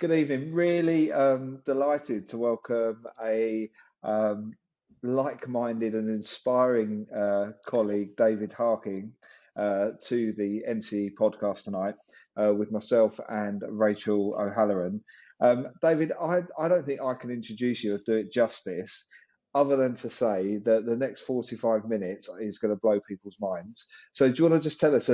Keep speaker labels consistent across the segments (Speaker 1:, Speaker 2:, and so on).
Speaker 1: Good evening. Really delighted to welcome a um, like-minded and inspiring colleague, David Harkin, to the NCE podcast tonight with myself and Rachel O'Halloran. David, I don't think I can introduce you or do it justice, other than to say that the next 45 minutes is going to blow people's minds. So do you want to just tell us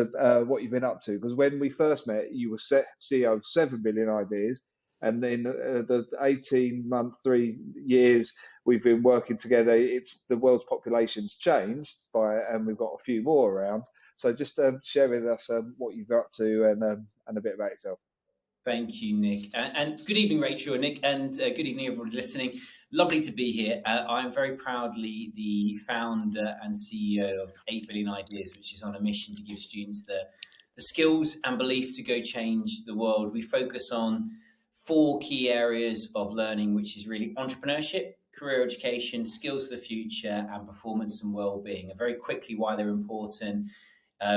Speaker 1: what you've been up to? Because when we first met, you were CEO of 7 billion ideas. And in the 18-month, 3 years we've been working together, it's the world's population's changed and we've got a few more around. So just share with us what you've got up to and a bit about yourself.
Speaker 2: Thank you, Nick. And good evening, Rachel and Nick, and good evening, everybody listening. Lovely to be here. I'm very proudly the founder and CEO of 8 Billion Ideas, which is on a mission to give students the skills and belief to go change the world. We focus on 4 key areas of learning, which is really entrepreneurship, career education, skills for the future, and performance and well-being. And very quickly, why they're important.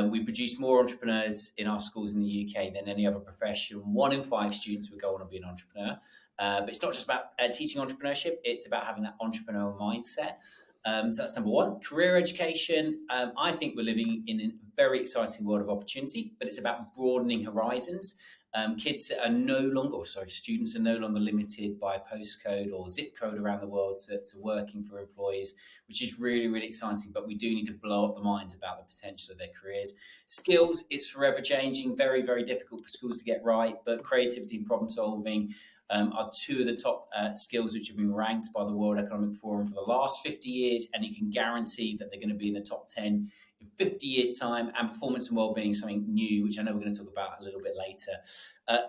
Speaker 2: We produce more entrepreneurs in our schools in the UK than any other profession. 1 in 5 students would go on and be an entrepreneur. But it's not just about teaching entrepreneurship, it's about having that entrepreneurial mindset. So that's number 1. Career education. I think we're living in a very exciting world of opportunity, but it's about broadening horizons. Students are no longer limited by postcode or zip code around the world to working for employees, which is really, really exciting. But we do need to blow up the minds about the potential of their careers. Skills, it's forever changing, very, very difficult for schools to get right, but creativity and problem solving are 2 of the top skills which have been ranked by the World Economic Forum for the last 50 years, and you can guarantee that they're going to be in the top 10 in 50 years' time. And performance and well-being is something new, which I know we're going to talk about a little bit later.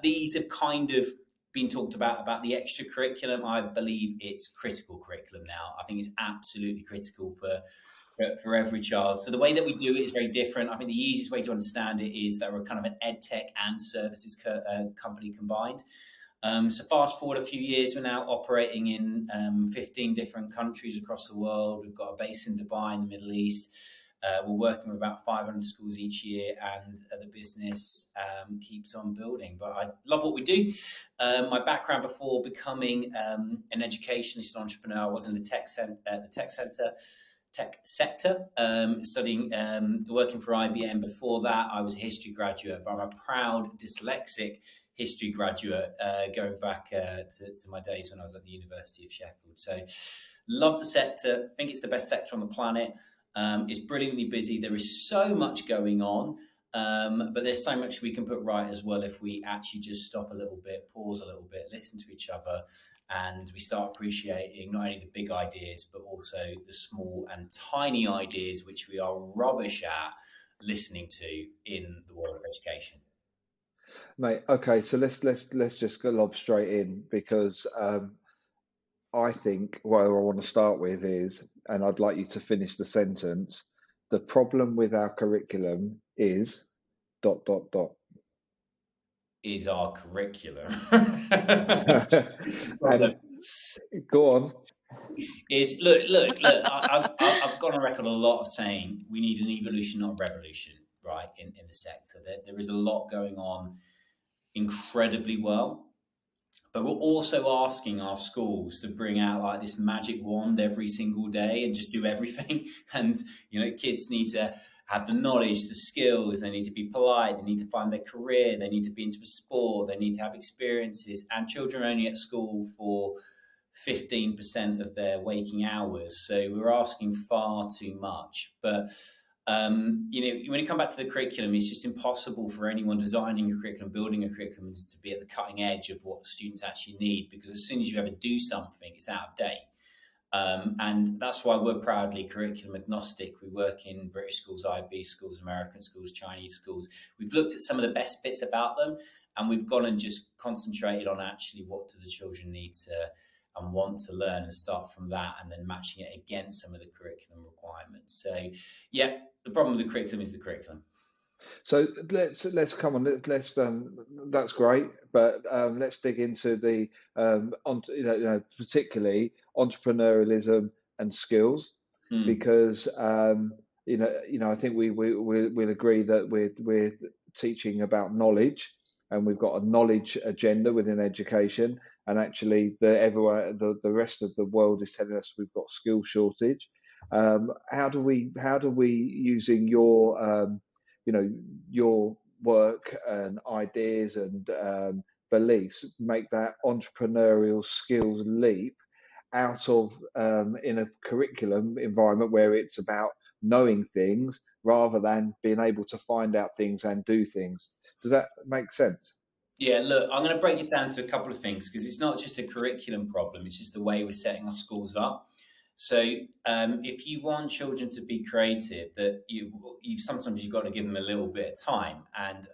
Speaker 2: These have kind of been talked about the extra curriculum. I believe it's critical curriculum now. I think it's absolutely critical for every child. So the way that we do it is very different. I think the easiest way to understand it is that we're kind of an ed tech and services company combined. So fast forward a few years, we're now operating in 15 different countries across the world. We've got a base in Dubai in the Middle East. We're working with about 500 schools each year, and the business keeps on building. But I love what we do. My background before becoming an educationist and entrepreneur, I was in the tech sector, studying, working for IBM. Before that, I was a history graduate, but I'm a proud dyslexic history graduate, going back to my days when I was at the University of Sheffield. So love the sector. I think it's the best sector on the planet. It's brilliantly busy. There is so much going on, but there's so much we can put right as well if we actually just stop a little bit, pause a little bit, listen to each other, and we start appreciating not only the big ideas, but also the small and tiny ideas which we are rubbish at listening to in the world of education.
Speaker 1: Mate, okay, so let's just go lob straight in, because I think what I want to start with is, and I'd like you to finish the sentence, the problem with our curriculum is ...
Speaker 2: Is our curriculum.
Speaker 1: And go on.
Speaker 2: Is look. I've gone on record a lot of saying we need an evolution, not a revolution, right? In the sector, there is a lot going on incredibly well, but we're also asking our schools to bring out like this magic wand every single day and just do everything. And kids need to have the knowledge, the skills. They need to be polite. They need to find their career. They need to be into a sport. They need to have experiences. And children are only at school for 15% of their waking hours. So we're asking far too much. But, when you come back to the curriculum, it's just impossible for anyone designing a curriculum, building a curriculum, to be at the cutting edge of what students actually need, because as soon as you ever do something, it's out of date. And that's why we're proudly curriculum agnostic. We work in British schools, IB schools, American schools, Chinese schools. We've looked at some of the best bits about them, and we've gone and just concentrated on actually what do the children need to and want to learn, and start from that, and then matching it against some of the curriculum requirements. So, yeah, the problem with the curriculum is the curriculum.
Speaker 1: So let's come on. Let's that's great, but let's dig into the particularly entrepreneurialism and skills, because I think we'll agree that we're teaching about knowledge, and we've got a knowledge agenda within education, and actually the rest of the world is telling us we've got skill shortage. How do we using your your work and ideas and beliefs make that entrepreneurial skills leap out of in a curriculum environment where it's about knowing things rather than being able to find out things and do things? Does that make sense?
Speaker 2: Yeah, look, I'm going to break it down to a couple of things because it's not just a curriculum problem, it's just the way we're setting our schools up. So, if you want children to be creative, that you sometimes you've got to give them a little bit of time, and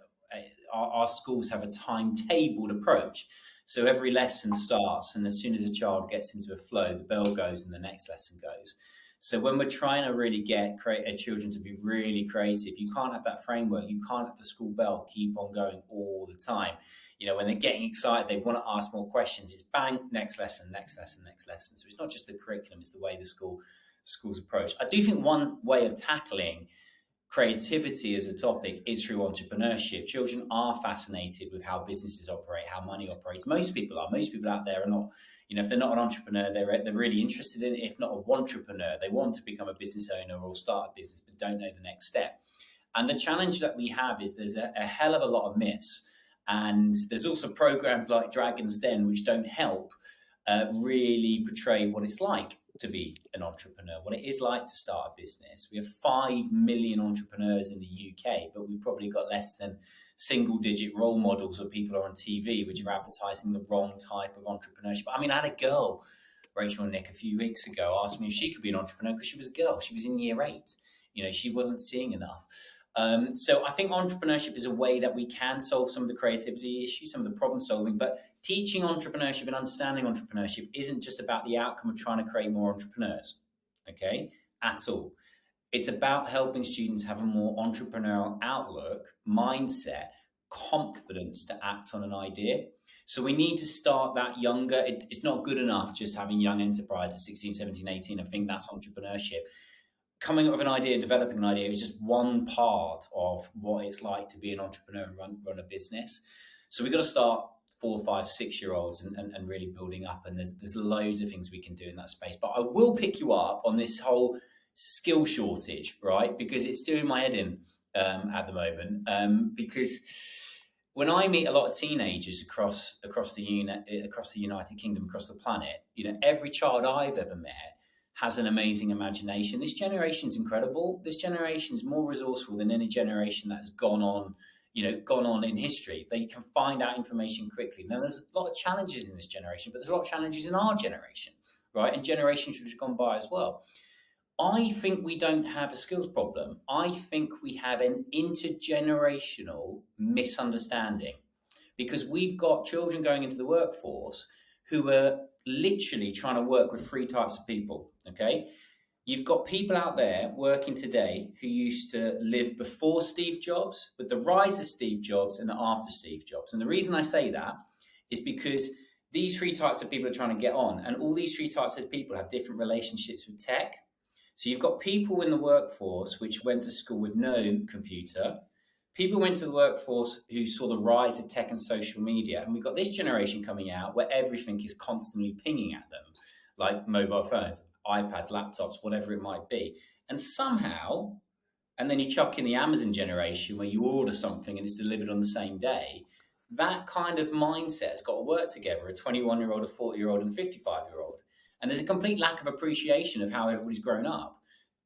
Speaker 2: our schools have a timetabled approach. So every lesson starts, and as soon as a child gets into a flow, the bell goes and the next lesson goes. So when we're trying to really get children to be really creative, you can't have that framework. You can't have the school bell keep on going all the time. When they're getting excited, they want to ask more questions. It's bang, next lesson, next lesson, next lesson. So it's not just the curriculum; it's the way the school's approach. I do think one way of tackling creativity as a topic is through entrepreneurship. Children are fascinated with how businesses operate, how money operates. Most people are. Most people out there are not. If they're not an entrepreneur, they're really interested in it. If not a entrepreneur, they want to become a business owner or start a business, but don't know the next step. And the challenge that we have is there's a hell of a lot of myths. And there's also programs like Dragon's Den, which don't help really portray what it's like to be an entrepreneur, what it is like to start a business. We have 5 million entrepreneurs in the UK, but we've probably got less than single-digit role models of people on TV, which are advertising the wrong type of entrepreneurship. I mean, I had a girl, Rachel and Nick, a few weeks ago asked me if she could be an entrepreneur because she was a girl. She was in year 8. She wasn't seeing enough. So I think entrepreneurship is a way that we can solve some of the creativity issues, some of the problem solving, but teaching entrepreneurship and understanding entrepreneurship isn't just about the outcome of trying to create more entrepreneurs, okay, at all. It's about helping students have a more entrepreneurial outlook, mindset, confidence to act on an idea. So we need to start that younger. It's not good enough just having young enterprise at 16, 17, 18 and think that's entrepreneurship. Coming up with an idea, developing an idea is just one part of what it's like to be an entrepreneur and run a business. So we've got to start 4, 5, 6-year-olds and really building up. And there's loads of things we can do in that space. But I will pick you up on this whole skill shortage, right? Because it's doing my head in at the moment. Because when I meet a lot of teenagers across the United Kingdom, across the planet, every child I've ever met has an amazing imagination. This generation's incredible. This generation's more resourceful than any generation that has gone on in history. They can find out information quickly. Now, there's a lot of challenges in this generation, but there's a lot of challenges in our generation, right? And generations which have gone by as well. I think we don't have a skills problem. I think we have an intergenerational misunderstanding because we've got children going into the workforce who are literally trying to work with 3 types of people, okay? You've got people out there working today who used to live before Steve Jobs, with the rise of Steve Jobs and after Steve Jobs. And the reason I say that is because these 3 types of people are trying to get on, and all these 3 types of people have different relationships with tech. So you've got people in the workforce which went to school with no computer. People went to the workforce who saw the rise of tech and social media. And we've got this generation coming out where everything is constantly pinging at them, like mobile phones, iPads, laptops, whatever it might be. And somehow, and then you chuck in the Amazon generation where you order something and it's delivered on the same day, that kind of mindset has got to work together, a 21-year-old, a 40-year-old, and a 55-year-old. And there's a complete lack of appreciation of how everybody's grown up.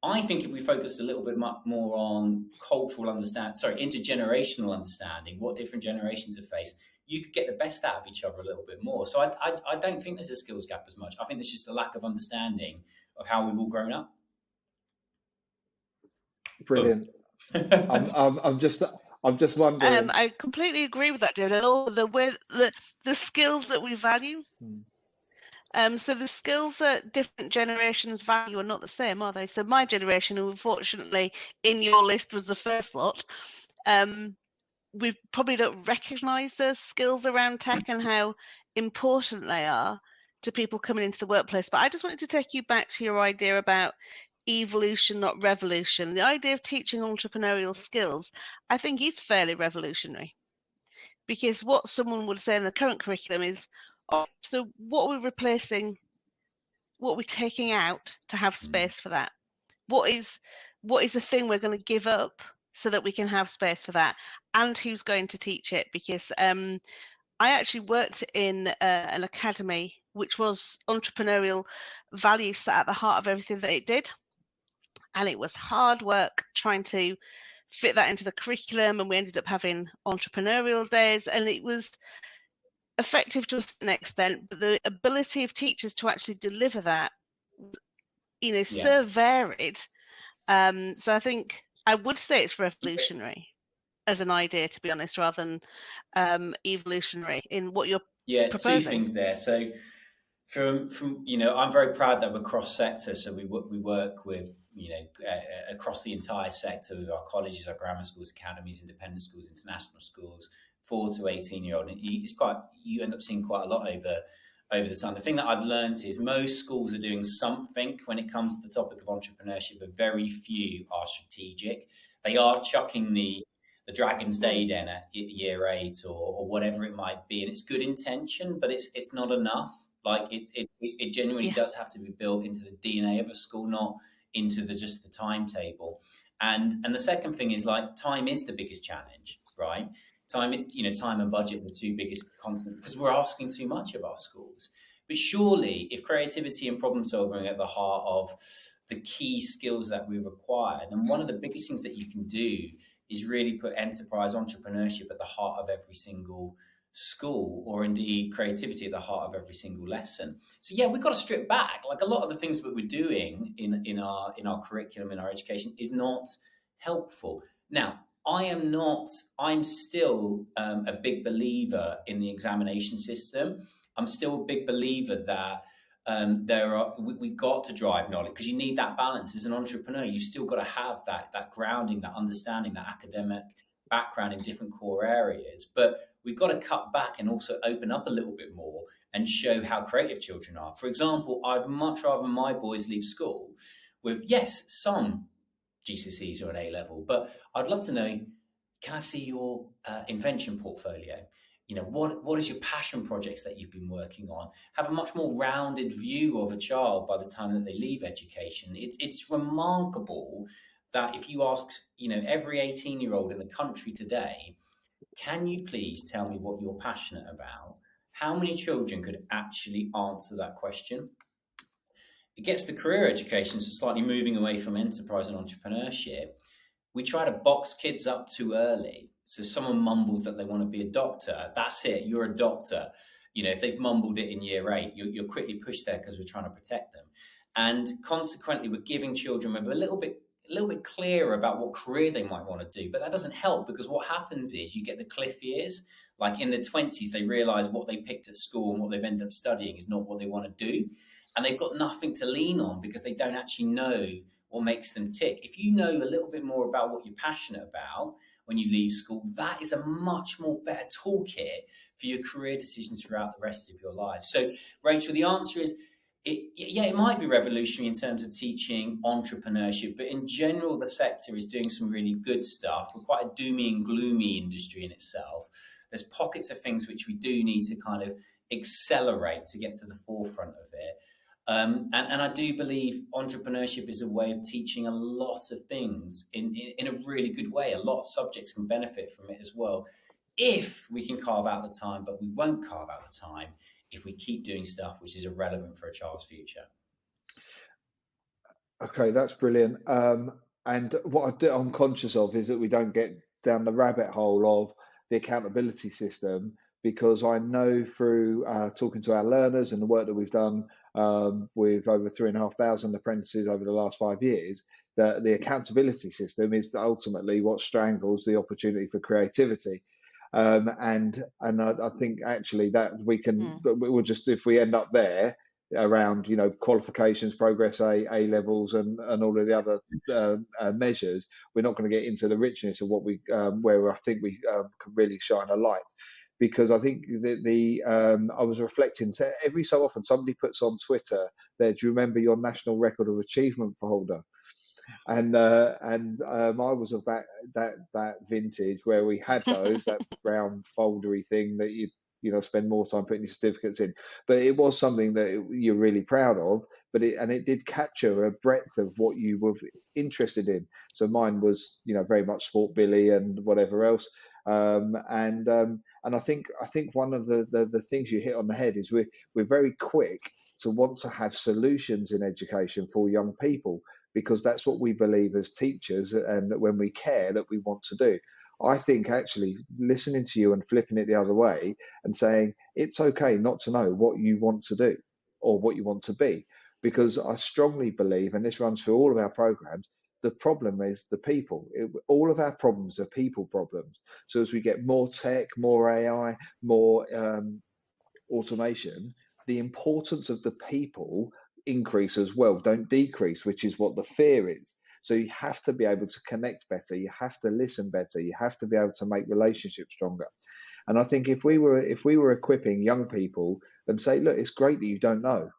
Speaker 2: I think if we focus a little bit more on intergenerational understanding, what different generations have faced, you could get the best out of each other a little bit more. So I don't think there's a skills gap as much. I think there's just a lack of understanding of how we've all grown up.
Speaker 1: Brilliant. I'm just wondering.
Speaker 3: I completely agree with that, David. And all the skills that we value. So the skills that different generations value are not the same, are they? So my generation, who unfortunately in your list was the first lot, we probably don't recognise those skills around tech and how important they are to people coming into the workplace. But I just wanted to take you back to your idea about evolution, not revolution. The idea of teaching entrepreneurial skills, I think, is fairly revolutionary. because what someone would say in the current curriculum is, oh, so what are we replacing, what are we taking out to have space for that? What is the thing we're going to give up so that we can have space for that? And who's going to teach it? Because I actually worked in an academy which was entrepreneurial values sat at the heart of everything that it did. And it was hard work trying to fit that into the curriculum, and we ended up having entrepreneurial days, and it was effective to a certain extent, but the ability of teachers to actually deliver that, so varied. So I think I would say it's revolutionary as an idea, to be honest, rather than evolutionary in what you're proposing.
Speaker 2: Two things there. So from I'm very proud that we're cross sector. So we work with across the entire sector with our colleges, our grammar schools, academies, independent schools, international schools, 4 to 18-year-old, and you end up seeing quite a lot over the time. The thing that I've learned is most schools are doing something when it comes to the topic of entrepreneurship, but very few are strategic. They are chucking the Dragon's Day Den at year 8 or whatever it might be, and it's good intention, but it's not enough. Like it genuinely does have to be built into the DNA of a school, not into just the timetable. And the second thing is, like, time is the biggest challenge, right? Time and budget are the two biggest constant, because we're asking too much of our schools. But surely, if creativity and problem solving are at the heart of the key skills that we require, then one of the biggest things that you can do is really put enterprise entrepreneurship at the heart of every single school, or indeed creativity at the heart of every single lesson. So we've got to strip back. Like, a lot of the things that we're doing in our curriculum, in our education, is not helpful. Now, I'm still a big believer in the examination system. I'm still a big believer that we've got to drive knowledge, because you need that balance. As an entrepreneur, you've still got to have that grounding, that understanding, that academic background in different core areas. But we've got to cut back and also open up a little bit more and show how creative children are. For example, I'd much rather my boys leave school with, yes, some GCSEs or an A-level, but I'd love to know, can I see your invention portfolio? What is your passion projects that you've been working on? Have a much more rounded view of a child by the time that they leave education. It's remarkable that if you ask, every 18-year-old in the country today, can you please tell me what you're passionate about? How many children could actually answer that question? It gets the career education, so slightly moving away from enterprise and entrepreneurship. We try to box kids up too early. So someone mumbles that they want to be a doctor. That's it. You're a doctor. If they've mumbled it in year 8, you're quickly pushed there because we're trying to protect them. And consequently, we're giving children maybe a little bit clearer about what career they might want to do. But that doesn't help, because what happens is you get the cliff years. Like, in their 20s, they realize what they picked at school and what they've ended up studying is not what they want to do. And they've got nothing to lean on because they don't actually know what makes them tick. If you know a little bit more about what you're passionate about when you leave school, that is a much more better toolkit for your career decisions throughout the rest of your life. So, Rachel, the answer is, it might be revolutionary in terms of teaching entrepreneurship, but in general, the sector is doing some really good stuff. We're quite a doomy and gloomy industry in itself. There's pockets of things which we do need to kind of accelerate to get to the forefront of it. And I do believe entrepreneurship is a way of teaching a lot of things in a really good way. A lot of subjects can benefit from it as well, if we can carve out the time, but we won't carve out the time if we keep doing stuff which is irrelevant for a child's future.
Speaker 1: Okay, that's brilliant. And what I'm conscious of is that we don't get down the rabbit hole of the accountability system, because I know through talking to our learners and the work that we've done with over 3,500 apprentices over the last 5 years, that the accountability system is ultimately what strangles the opportunity for creativity. And I think actually that we'll just, if we end up there around qualifications, progress, A levels, and all of the other measures, we're not going to get into the richness of what where I think we can really shine a light. Because I think I was reflecting, so every so often somebody puts on Twitter there, do you remember your national record of achievement holder? and I was of that vintage where we had those, that brown foldery thing that you spend more time putting your certificates in. But it was something that you're really proud of. But it did capture a breadth of what you were interested in. So mine was very much Sport Billy and whatever else. And I think one of the things you hit on the head is we're very quick to want to have solutions in education for young people, because that's what we believe as teachers, and when we care, that we want to do. I think actually listening to you and flipping it the other way and saying it's okay not to know what you want to do or what you want to be, because I strongly believe, and this runs through all of our programs, the problem is the people. All of our problems are people problems. So as we get more tech, more AI, more automation, the importance of the people increase as well, don't decrease, which is what the fear is. So you have to be able to connect better, you have to listen better, you have to be able to make relationships stronger. And I think if we were equipping young people and say, look, it's great that you don't know,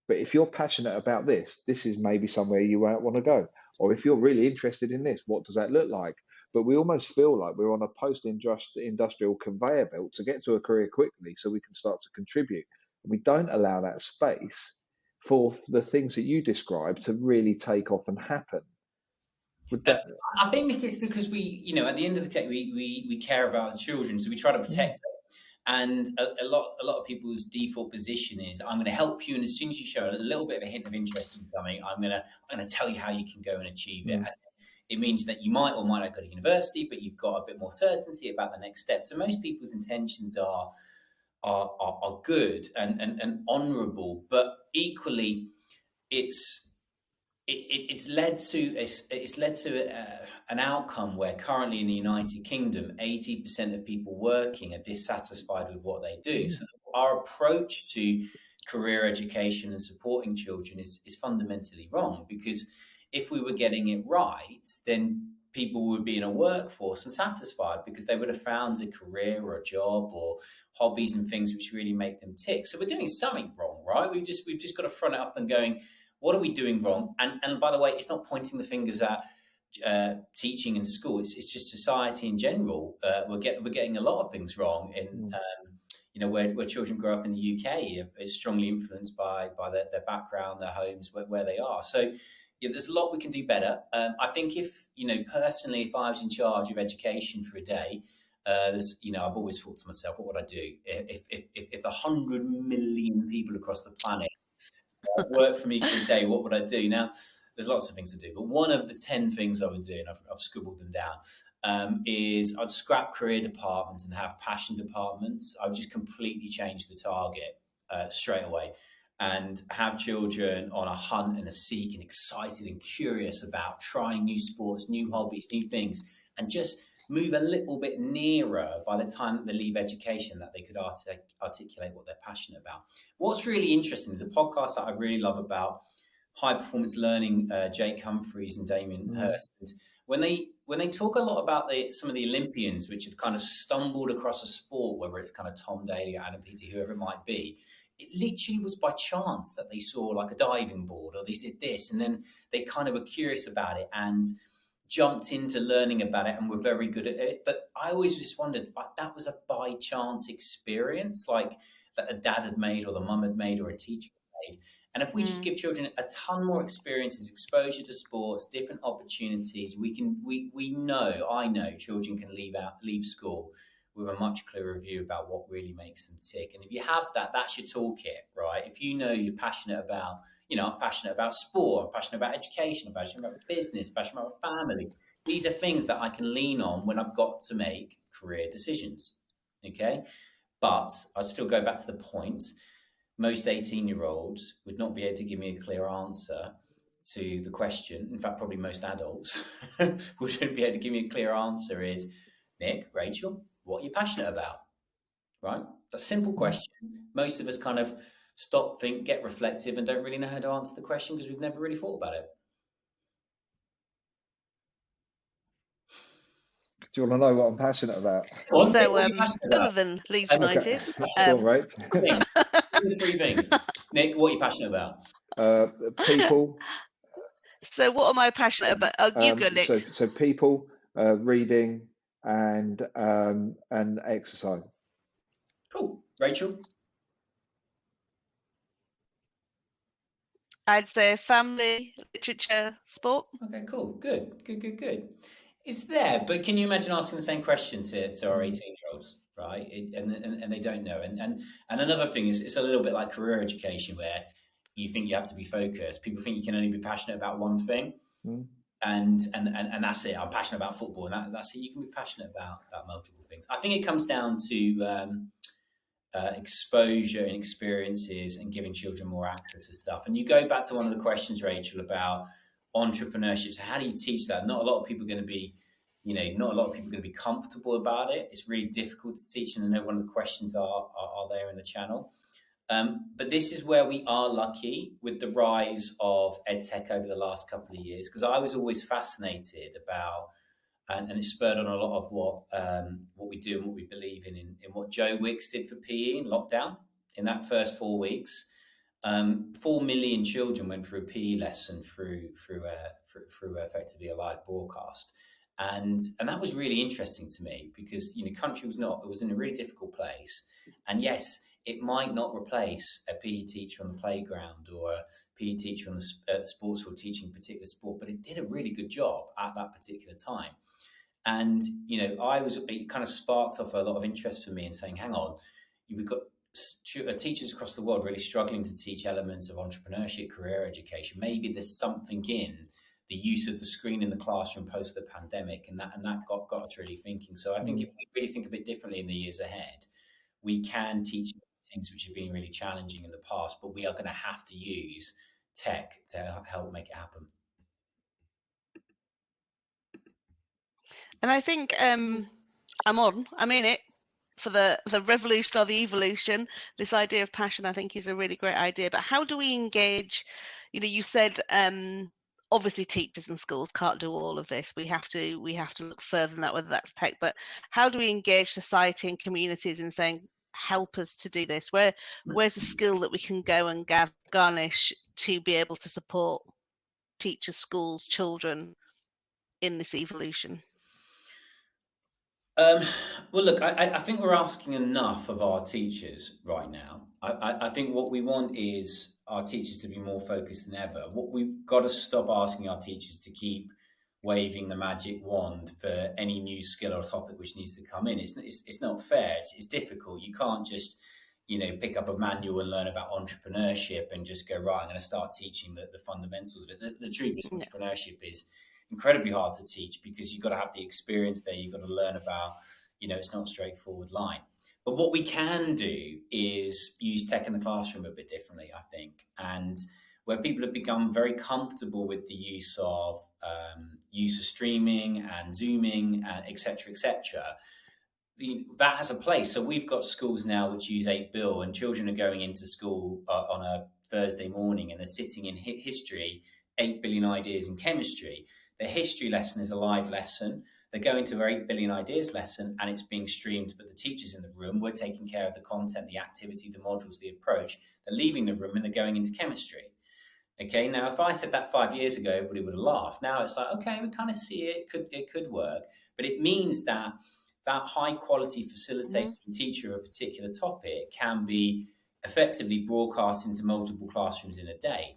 Speaker 1: but if you're passionate about this is maybe somewhere you might want to go. Or if you're really interested in this, what does that look like? But we almost feel like we're on a post-industrial conveyor belt to get to a career quickly so we can start to contribute. And we don't allow that space for the things that you describe to really take off and happen.
Speaker 2: I think it's because we, at the end of the day, we care about the children, so we try to protect them. And a lot of people's default position is, I'm going to help you, and as soon as you show a little bit of a hint of interest in something, I'm going to tell you how you can go and achieve it. And it means that you might or might not go to university, but you've got a bit more certainty about the next step. So most people's intentions are good and honourable, but equally, it's led to an outcome where currently in the United Kingdom, 80% of people working are dissatisfied with what they do. So our approach to career education and supporting children is fundamentally wrong, because if we were getting it right, then people would be in a workforce and satisfied because they would have found a career or a job or hobbies and things which really make them tick. So we're doing something wrong, right? We've just got to front it up and going, what are we doing wrong? And by the way, it's not pointing the fingers at teaching in school. It's just society in general. We're getting a lot of things wrong in where children grow up in the UK is strongly influenced by their background, their homes, where they are. So there's a lot we can do better. I think personally, if I was in charge of education for a day, I've always thought to myself, what would I do if 100 million people across the planet work for me for a day? What would I do? Now, there's lots of things to do, but one of the 10 things I would do, and I've scribbled them down, is I'd scrap career departments and have passion departments. I would just completely change the target straight away and have children on a hunt and a seek and excited and curious about trying new sports, new hobbies, new things, and just move a little bit nearer by the time that they leave education, that they could articulate what they're passionate about. What's really interesting is a podcast that I really love about high performance learning, Jake Humphreys and Damien Hirst. And when they talk a lot about some of the Olympians which have kind of stumbled across a sport, whether it's kind of Tom Daley or Adam Peaty, whoever it might be, it literally was by chance that they saw like a diving board or they did this, and then they kind of were curious about it and jumped into learning about it and were very good at it. But I always just wondered, like, that was a by chance experience, like that a dad had made or the mum had made or a teacher had made. And if we just give children a ton more experiences, exposure to sports, different opportunities, I know children can leave school with a much clearer view about what really makes them tick. And if you have that, that's your toolkit, right? If you know you're passionate about, I'm passionate about sport, I'm passionate about education, I'm passionate about business, passionate about family. These are things that I can lean on when I've got to make career decisions, okay? But I still go back to the point, most 18-year-olds would not be able to give me a clear answer to the question. In fact, probably most adults wouldn't be able to give me a clear answer is, Nick, Rachel, what are you passionate about, right? A simple question. Most of us kind of stop, think, get reflective, and don't really know how to answer the question because we've never really thought about it.
Speaker 1: Do you want to know what I'm passionate about?
Speaker 3: Other than Leeds United.
Speaker 1: Go on, right?
Speaker 2: 3 things. Nick, what are you passionate about?
Speaker 1: People,
Speaker 3: So what am I passionate about? Oh, you go, Nick.
Speaker 1: So people, reading, and exercise.
Speaker 2: Cool. Rachel?
Speaker 3: I'd say family, literature, sport.
Speaker 2: Okay, cool. Good. It's there, but can you imagine asking the same question to our 18-year-olds, right? And they don't know. And another thing is, it's a little bit like career education, where you think you have to be focused. People think you can only be passionate about one thing. And that's it. I'm passionate about football, and that's it. You can be passionate about multiple things. I think it comes down to exposure and experiences and giving children more access to stuff. And you go back to one of the questions, Rachel, about entrepreneurship. So how do you teach that? Not a lot of people are going to be, not a lot of people are going to be comfortable about it. It's really difficult to teach, and I know one of the questions are there in the channel. But this is where we are lucky with the rise of EdTech over the last couple of years, because I was always fascinated about, and it spurred on a lot of what we do and what we believe in what Joe Wicks did for PE in lockdown. In that first 4 weeks, 4 million children went through a PE lesson through effectively a live broadcast. And that was really interesting to me, because country was in a really difficult place. And yes, it might not replace a PE teacher on the playground or a PE teacher on the sports field teaching a particular sport, but it did a really good job at that particular time. And it kind of sparked off a lot of interest for me in saying, hang on, we've got teachers across the world really struggling to teach elements of entrepreneurship, career education. Maybe there's something in the use of the screen in the classroom post the pandemic, and that got us really thinking. So I think if we really think a bit differently in the years ahead, we can teach things which have been really challenging in the past, but we are going to have to use tech to help make it happen.
Speaker 3: And I think I'm in it for the revolution or the evolution. This idea of passion, I think, is a really great idea. But how do we engage? You said obviously teachers and schools can't do all of this. We have to look further than that, whether that's tech. But how do we engage society and communities in saying, help us to do this? Where's the skill that we can go and garnish to be able to support teachers, schools, children in this evolution?
Speaker 2: Well, look, I think we're asking enough of our teachers right now. I think what we want is our teachers to be more focused than ever. What we've got to stop asking our teachers to keep waving the magic wand for any new skill or topic which needs to come in. It's not fair. It's difficult. You can't just pick up a manual and learn about entrepreneurship and just go, right, I'm going to start teaching the fundamentals of it. The truth is, entrepreneurship is incredibly hard to teach, because you've got to have the experience there. You've got to learn about, it's not a straightforward line. But what we can do is use tech in the classroom a bit differently, I think. And where people have become very comfortable with the use of streaming and Zooming, and et cetera, that has a place. So we've got schools now which use 8Bill, and children are going into school on a Thursday morning, and they're sitting in history, 8 billion ideas in chemistry. The history lesson is a live lesson. They're going to our 8 billion ideas lesson, and it's being streamed, but the teacher's in the room. We're taking care of the content, the activity, the modules, the approach. They're leaving the room and they're going into chemistry. Okay, now if I said that 5 years ago, everybody would have laughed. Now it's like, okay, we kind of see it. It could work. But it means that high quality facilitator and teacher of a particular topic can be effectively broadcast into multiple classrooms in a day.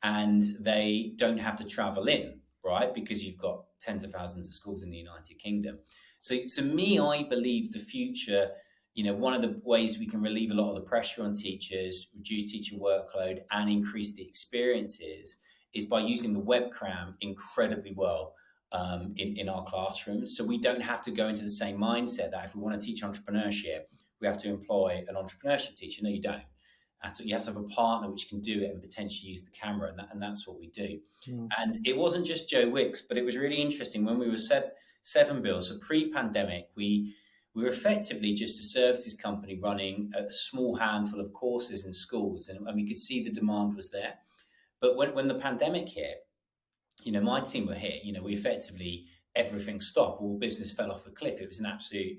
Speaker 2: And they don't have to travel in, right? Because you've got tens of thousands of schools in the United Kingdom. So to me, I believe the future, one of the ways we can relieve a lot of the pressure on teachers, reduce teacher workload, and increase the experiences is by using the webcam incredibly well in our classrooms. So we don't have to go into the same mindset that if we want to teach entrepreneurship, we have to employ an entrepreneurship teacher. No, you don't. So you have to have a partner which can do it and potentially use the camera, and that's what we do. And it wasn't just Joe Wicks, but it was really interesting when we were 7Bill. So pre-pandemic, we were effectively just a services company running a small handful of courses in schools, and we could see the demand was there. But when the pandemic hit, my team were hit. We effectively, everything stopped. All business fell off a cliff. It was an absolute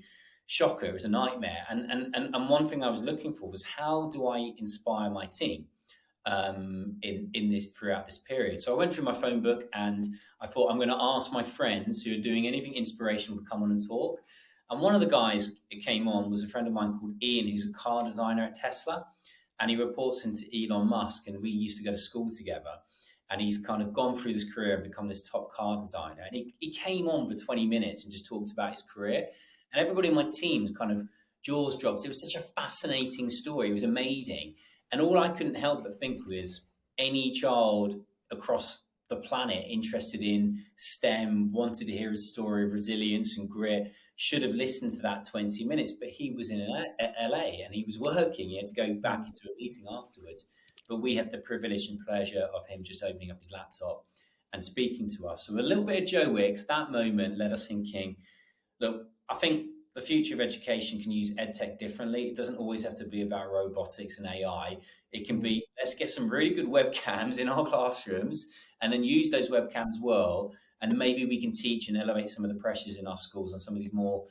Speaker 2: shocker. It was a nightmare. And one thing I was looking for was, how do I inspire my team? in this throughout this period. So I went through my phone book and I thought I'm going to ask my friends who are doing anything inspirational to come on and talk. And one of the guys that came on was a friend of mine called Ian, who's a car designer at Tesla, and he reports into Elon Musk. And we used to go to school together. And he's kind of gone through his career and become this top car designer. And he came on for 20 minutes and just talked about his career. And everybody in my team kind of jaws dropped. It was such a fascinating story. It was amazing. And all I couldn't help but think was any child across the planet interested in STEM, wanted to hear a story of resilience and grit, should have listened to that 20 minutes. But he was in LA and he was working. He had to go back into a meeting afterwards. But we had the privilege and pleasure of him just opening up his laptop and speaking to us. So a little bit of Joe Wicks, that moment led us thinking, look, I think the future of education can use EdTech differently. It doesn't always have to be about robotics and AI. It can be, let's get some really good webcams in our classrooms and then use those webcams well. And maybe we can teach and elevate some of the pressures in our schools on some of these more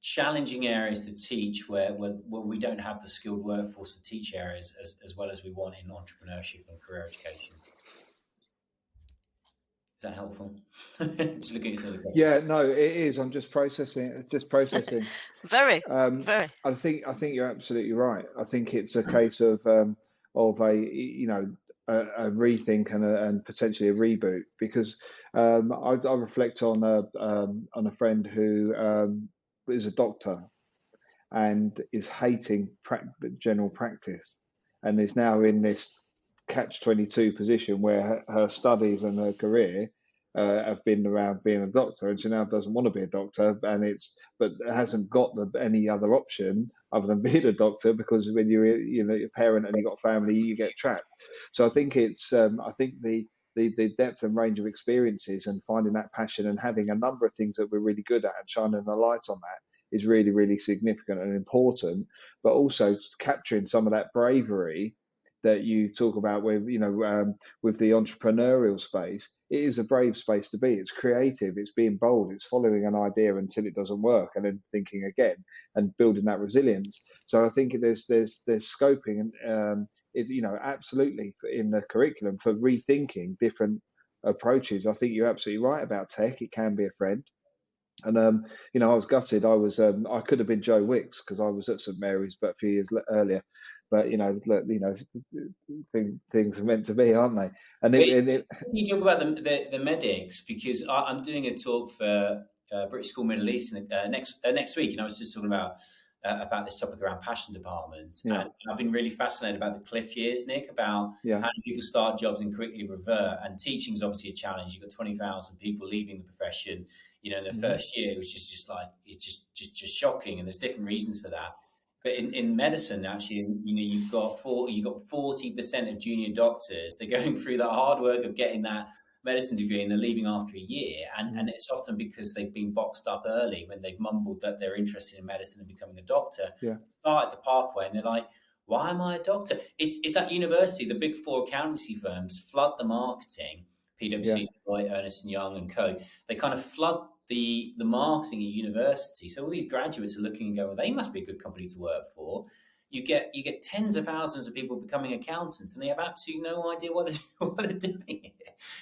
Speaker 2: challenging areas to teach where we don't have the skilled workforce to teach areas as well as we want in entrepreneurship and career education. Is that helpful? Just looking at some.
Speaker 1: Yeah, no, it is. I'm just processing.
Speaker 3: Very.
Speaker 1: I think you're absolutely right. I think it's a case of a rethink and potentially a reboot, because I reflect on a friend who is a doctor and is hating general practice and is now in this catch-22 position where her studies and her career have been around being a doctor, and she now doesn't want to be a doctor, but hasn't got any other option other than being a doctor, because when you're a parent and you've got family, you get trapped. So I think it's I think the depth and range of experiences and finding that passion and having a number of things that we're really good at and shining a light on that is really, really significant and important, but also capturing some of that bravery that you talk about with the entrepreneurial space. It is a brave space to be. It's creative, it's being bold, it's following an idea until it doesn't work and then thinking again and building that resilience. So I think there's scoping and absolutely in the curriculum for rethinking different approaches. I think you're absolutely right about tech. It can be a friend. And I was gutted. I could have been Joe Wicks because I was at St Mary's, but a few years earlier. But things are meant to be, aren't they? And
Speaker 2: you talk about the medics, because I'm doing a talk for British School Middle East next week, and I was just talking about this topic around passion departments. Yeah. And I've been really fascinated about the cliff years, Nick, about how people start jobs and quickly revert. And teaching is obviously a challenge. You've got 20,000 people leaving the profession. In the first year, it was just shocking, and there's different reasons for that. But in medicine, actually, you've got 40% of junior doctors. They're going through the hard work of getting that medicine degree, and they're leaving after a year. And it's often because they've been boxed up early when they've mumbled that they're interested in medicine and becoming a doctor. Yeah. Start the pathway, and they're like, "Why am I a doctor?" It's at university. The big four accountancy firms flood the marketing. PwC, Deloitte, Ernst & Young and co. They kind of flood the marketing at university. So all these graduates are looking and going, well, they must be a good company to work for. You get tens of thousands of people becoming accountants, and they have absolutely no idea what they're doing.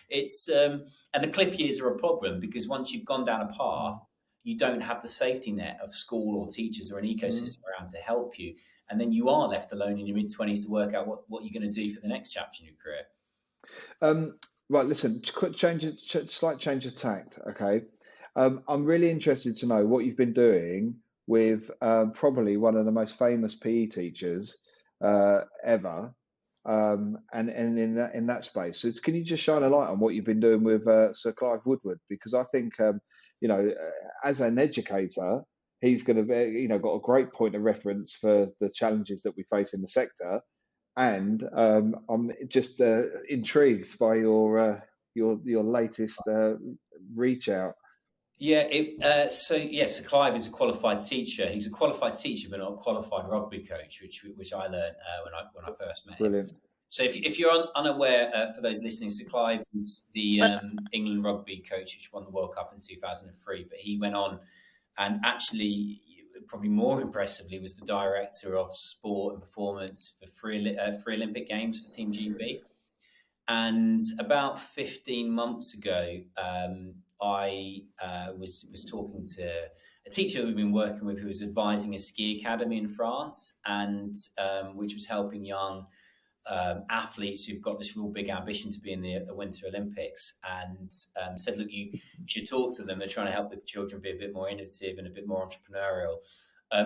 Speaker 2: It's and the cliff years are a problem, because once you've gone down a path, you don't have the safety net of school or teachers or an ecosystem around to help you, and then you are left alone in your mid-20s to work out what you're going to do for the next chapter in your career.
Speaker 1: Right, listen, slight change of tact, okay? I'm really interested to know what you've been doing with probably one of the most famous PE teachers ever, and in that space. So can you just shine a light on what you've been doing with Sir Clive Woodward? Because I think, as an educator, he's going to be, got a great point of reference for the challenges that we face in the sector. And I'm just intrigued by your latest reach out.
Speaker 2: Yeah, so Clive is a qualified teacher. He's a qualified teacher, but not a qualified rugby coach, which I learned when I first met him. So if you're unaware, for those listening, Sir Clive is the England rugby coach, which won the World Cup in 2003. But he went on and actually probably more impressively, was the director of sport and performance for three Olympic Games for Team GB. And about 15 months ago, I was talking to a teacher we've been working with who was advising a ski academy in France, and which was helping young athletes who've got this real big ambition to be in the Winter Olympics, and said, look, you should talk to them. They're trying to help the children be a bit more innovative and a bit more entrepreneurial.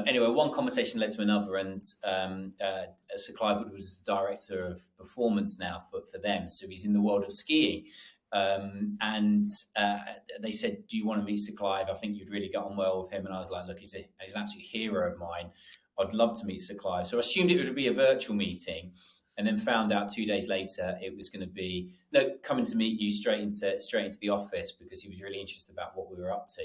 Speaker 2: Anyway, one conversation led to another, and Sir Clive Wood was the director of performance now for them. So he's in the world of skiing. And they said, do you want to meet Sir Clive? I think you'd really get on well with him. And I was like, look, he's an absolute hero of mine. I'd love to meet Sir Clive. So I assumed it would be a virtual meeting, and then found out 2 days later it was going to be, no, coming to meet you straight into the office, because he was really interested about what we were up to.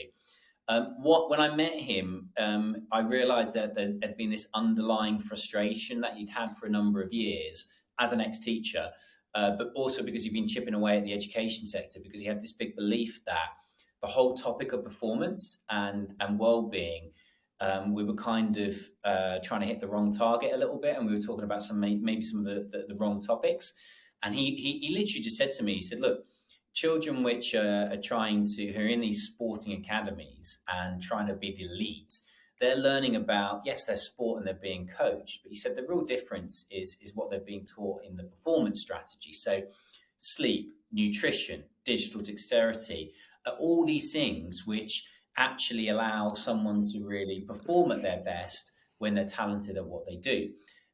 Speaker 2: When I met him, I realised that there had been this underlying frustration that he'd had for a number of years as an ex-teacher, but also because he'd been chipping away at the education sector, because he had this big belief that the whole topic of performance and well-being, we were kind of trying to hit the wrong target a little bit, and we were talking about maybe some of the wrong topics. And he literally just said to me, he said, look, children who are in these sporting academies and trying to be the elite, they're learning about, yes, their sport and they're being coached. But he said the real difference is what they're being taught in the performance strategy. So sleep, nutrition, digital dexterity, all these things which actually allow someone to really perform at their best when they're talented at what they do.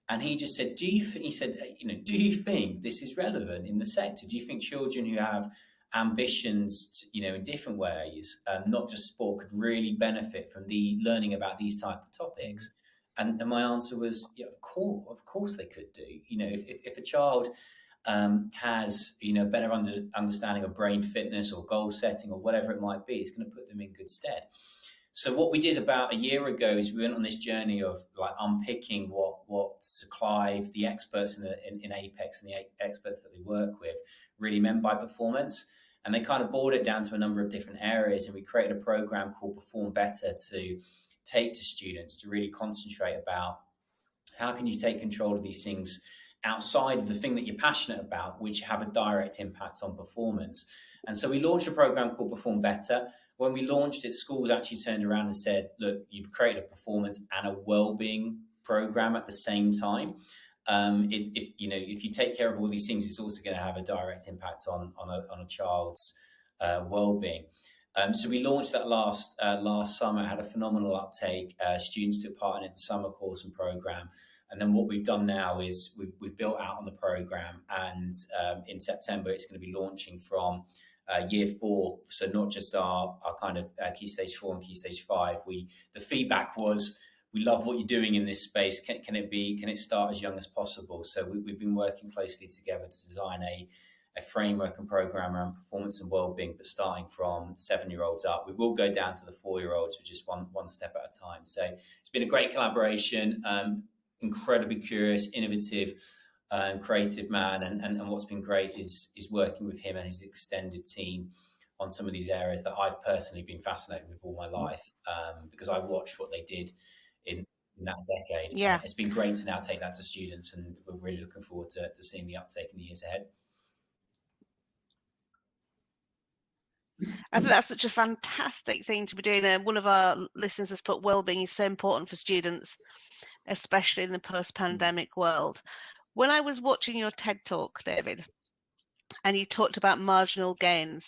Speaker 2: And he just said, do you think this is relevant in the sector? Do you think children who have ambitions, in different ways, not just sport, could really benefit from the learning about these type of topics? And my answer was, yeah, of course they could do. If a child has better understanding of brain fitness or goal setting or whatever it might be, it's going to put them in good stead. So what we did about a year ago is we went on this journey of unpicking what Sir Clive, the experts in Apex and the experts that they work with, really meant by performance. And they kind of boiled it down to a number of different areas, and we created a program called Perform Better to take to students to really concentrate about how can you take control of these things outside of the thing that you're passionate about, which have a direct impact on performance. And so we launched a program called Perform Better. When we launched it, schools actually turned around and said, look, you've created a performance and a well-being program at the same time. If you take care of all these things, it's also going to have a direct impact on a child's well-being. So we launched that last summer, had a phenomenal uptake. Students took part in the summer course and program. And then what we've done now is we've built out on the program, and in September it's going to be launching from year 4. So not just our kind of key stage 4 and key stage 5. The feedback was, we love what you're doing in this space. Can it start as young as possible? So we've been working closely together to design a framework and program around performance and well-being, but starting from 7-year-olds up. We will go down to the 4-year-olds with just one step at a time. So it's been a great collaboration. Incredibly curious, innovative, creative man, and what's been great is working with him and his extended team on some of these areas that I've personally been fascinated with all my life, because I watched what they did in that decade.
Speaker 3: Yeah,
Speaker 2: it's been great to now take that to students, and we're really looking forward to seeing the uptake in the years ahead.
Speaker 3: I think that's such a fantastic thing to be doing. One of our listeners has put wellbeing is so important for students, especially in the post-pandemic world. When I was watching your TED Talk, David, and you talked about marginal gains,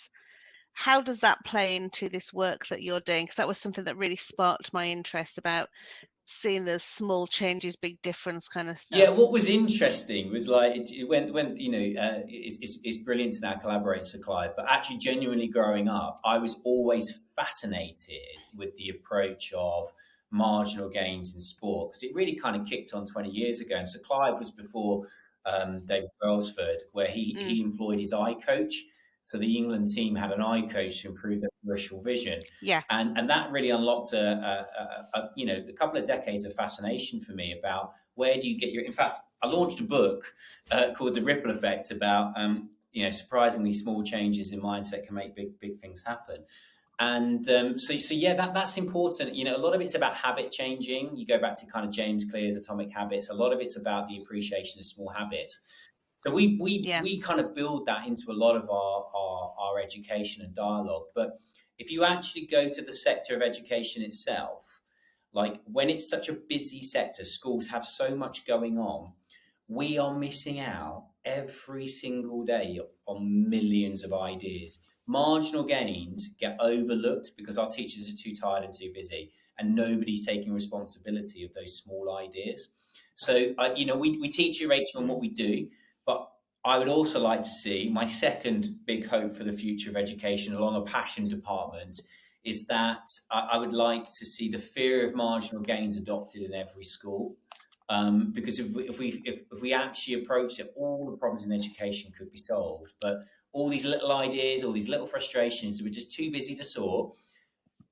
Speaker 3: how does that play into this work that you're doing? Because that was something that really sparked my interest about seeing those small changes, big difference kind of stuff.
Speaker 2: Yeah, what was interesting was it went it's brilliant to now collaborate with Sir Clive, but actually genuinely growing up, I was always fascinated with the approach of marginal gains in sport, because it really kind of kicked on 20 years ago. And Sir Clive was before David Brailsford, where he employed his eye coach. So the England team had an eye coach to improve their peripheral vision.
Speaker 3: Yeah.
Speaker 2: And that really unlocked a couple of decades of fascination for me about where do you get in fact, I launched a book called The Ripple Effect about, surprisingly small changes in mindset can make big things happen. And so yeah, that's important. You know, a lot of it's about habit changing. You go back to kind of James Clear's Atomic Habits. A lot of it's about the appreciation of small habits. So we kind of build that into a lot of our education and dialogue. But if you actually go to the sector of education itself, like when it's such a busy sector, schools have so much going on, we are missing out every single day on millions of ideas. Marginal gains get overlooked because our teachers are too tired and too busy, and nobody's taking responsibility of those small ideas. So, you know, we teach you, Rachel, on what we do, but I would also like to see my second big hope for the future of education along a passion department is that I would like to see the fear of marginal gains adopted in every school. Because if we actually approach it, all the problems in education could be solved. But all these little ideas, all these little frustrations, we're just too busy to sort.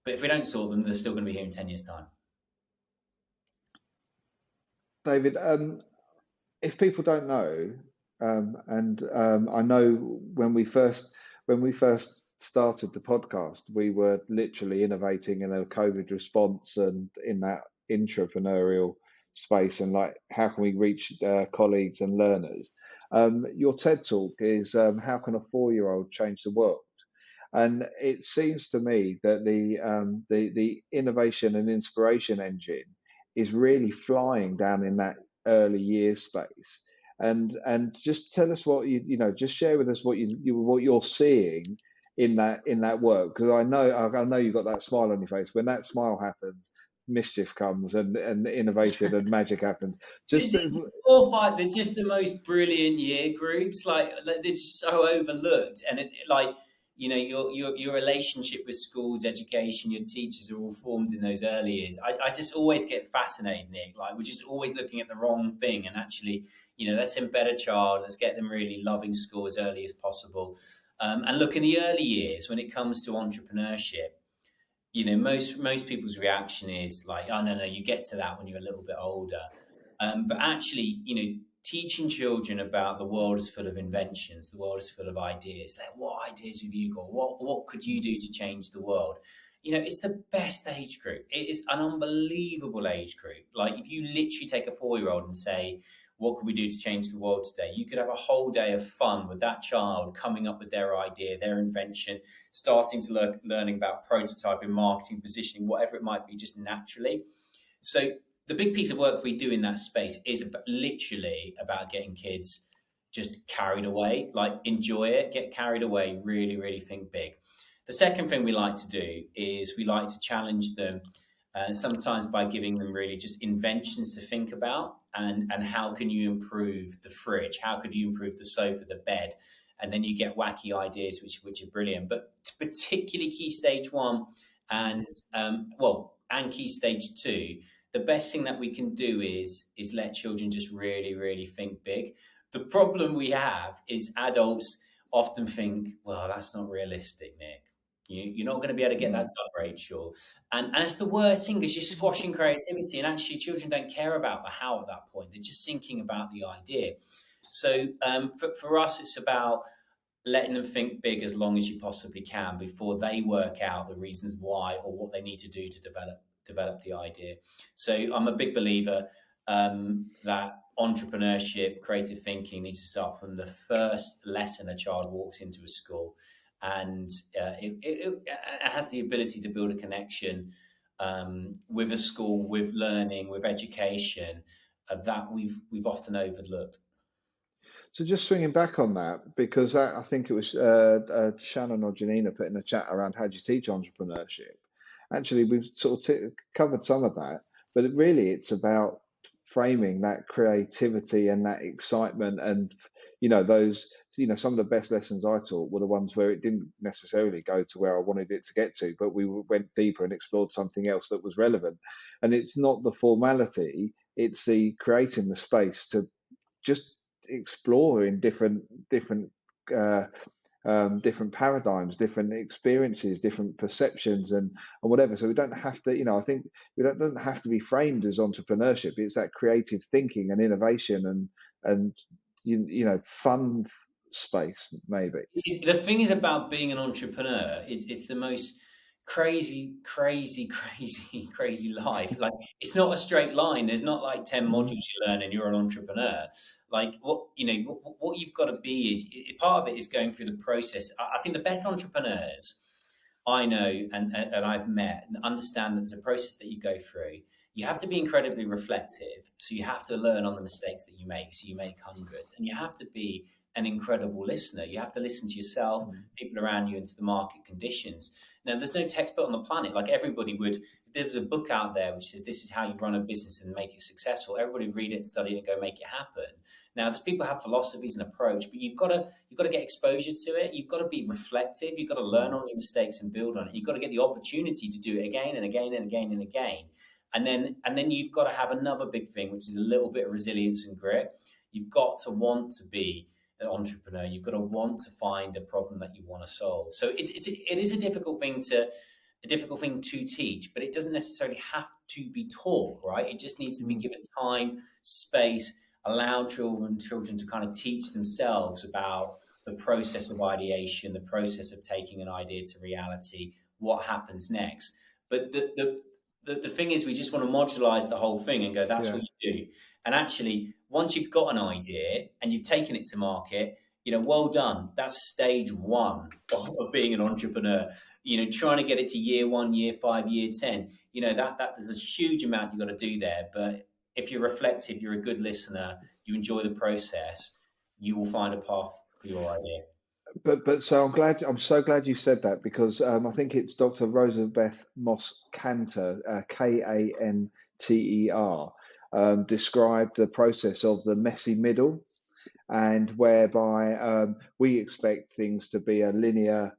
Speaker 2: But if we don't sort them, they're still going to be here in 10 years' time.
Speaker 1: David, if people don't know, I know when we first started the podcast, we were literally innovating in a COVID response and in that entrepreneurial space, and like how can we reach colleagues and learners. Your TED talk is how can a 4-year-old change the world? And it seems to me that the innovation and inspiration engine is really flying down in that early years space. And just tell us what just share with us what what you're seeing in that work, because I know you've got that smile on your face. When that smile happens, mischief comes and innovation and magic happens. Just
Speaker 2: They're just the most brilliant year groups. Like they're just so overlooked, and like you know your relationship with schools, education, your teachers are all formed in those early years. I just always get fascinated, Nick. Like we're just always looking at the wrong thing, and actually, you know, let's embed a child. Let's get them really loving school as early as possible. And look, in the early years, when it comes to entrepreneurship, you know, most people's reaction is like, oh no, you get to that when you're a little bit older. But actually, you know, teaching children about the world is full of inventions, the world is full of ideas. Like, what ideas have you got? What could you do to change the world? You know, it's the best age group. It is an unbelievable age group. Like, if you literally take a 4-year-old and say, what could we do to change the world today? You could have a whole day of fun with that child coming up with their idea, their invention, starting to learning about prototyping, marketing, positioning, whatever it might be, just naturally. So the big piece of work we do in that space is literally about getting kids just carried away, like enjoy it, get carried away, really, really think big. The second thing we like to do is we like to challenge them, sometimes by giving them really just inventions to think about, and how can you improve the fridge? How could you improve the sofa, the bed? And then you get wacky ideas, which are brilliant. But particularly key stage 1 and key stage 2, the best thing that we can do is let children just really, really think big. The problem we have is adults often think, well, that's not realistic, Nick. You're not going to be able to get that done, Rachel. And it's the worst thing because you're squashing creativity, and actually children don't care about the how at that point. They're just thinking about the idea. So for us, it's about letting them think big as long as you possibly can before they work out the reasons why or what they need to do to develop the idea. So I'm a big believer that entrepreneurship, creative thinking needs to start from the first lesson a child walks into a school, and it has the ability to build a connection with a school, with learning, with education that we've often overlooked.
Speaker 1: So just swinging back on that, because I think it was Shannon or Janina put in the chat around how do you teach entrepreneurship. Actually, we've sort of covered some of that, but it's about framing that creativity and that excitement. And, some of the best lessons I taught were the ones where it didn't necessarily go to where I wanted it to get to, but we went deeper and explored something else that was relevant. And it's not the formality, it's the creating the space to just explore in different paradigms, different experiences, different perceptions, and whatever. So we don't have to, I think it doesn't have to be framed as entrepreneurship. It's that creative thinking and innovation and fun space, maybe.
Speaker 2: The thing is about being an entrepreneur, it's the most crazy life. Like, it's not a straight line. There's not like 10 modules you learn and you're an entrepreneur. Like, what you've got to be is, part of it is going through the process. I think the best entrepreneurs I know and I've met and understand that there's a process that you go through. You have to be incredibly reflective. So you have to learn on the mistakes that you make. So you make hundreds, and you have to be an incredible listener. You have to listen to yourself, people around you, and to the market conditions. Now, there's no textbook on the planet. Like, everybody would, if there was a book out there which says this is how you run a business and make it successful, everybody would read it, study it, and go make it happen. Now, there's people who have philosophies and approach, but you've got to get exposure to it. You've got to be reflective. You've got to learn on your mistakes and build on it. You've got to get the opportunity to do it again and again and again and again. And then you've got to have another big thing, which is a little bit of resilience and grit. You've got to want to be an entrepreneur. You've got to want to find a problem that you want to solve. So it is a difficult thing to teach, but it doesn't necessarily have to be taught, right? It just needs to be given time, space, allow children to kind of teach themselves about the process of ideation, the process of taking an idea to reality, what happens next. But the thing is, we just want to modularize the whole thing and go, that's what you do. And actually, once you've got an idea and you've taken it to market, well done. That's stage one of being an entrepreneur. Trying to get it to year 1, year 5, year 10. That there's a huge amount you've got to do there. But if you're reflective, you're a good listener, you enjoy the process, you will find a path for your idea.
Speaker 1: But so I'm so glad you said that, because I think it's Dr. Rosabeth Moss-Kanter, Kanter, described the process of the messy middle, and whereby we expect things to be a linear